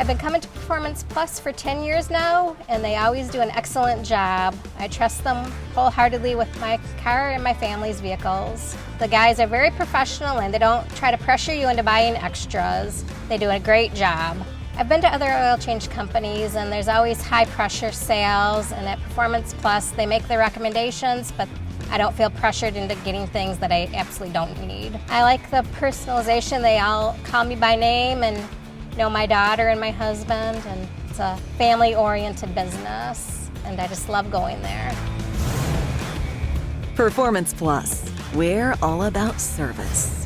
I've been coming to Performance Plus for 10 years now, and they always do an excellent job. I trust them wholeheartedly with my car and my family's vehicles. The guys are very professional and they don't try to pressure you into buying extras. They do a great job. I've been to other oil change companies and there's always high pressure sales, and at Performance Plus they make the recommendations, but I don't feel pressured into getting things that I absolutely don't need. I like the personalization. They all call me by name and know my daughter and my husband, and it's a family-oriented business, and I just love going there. Performance Plus, we're all about service.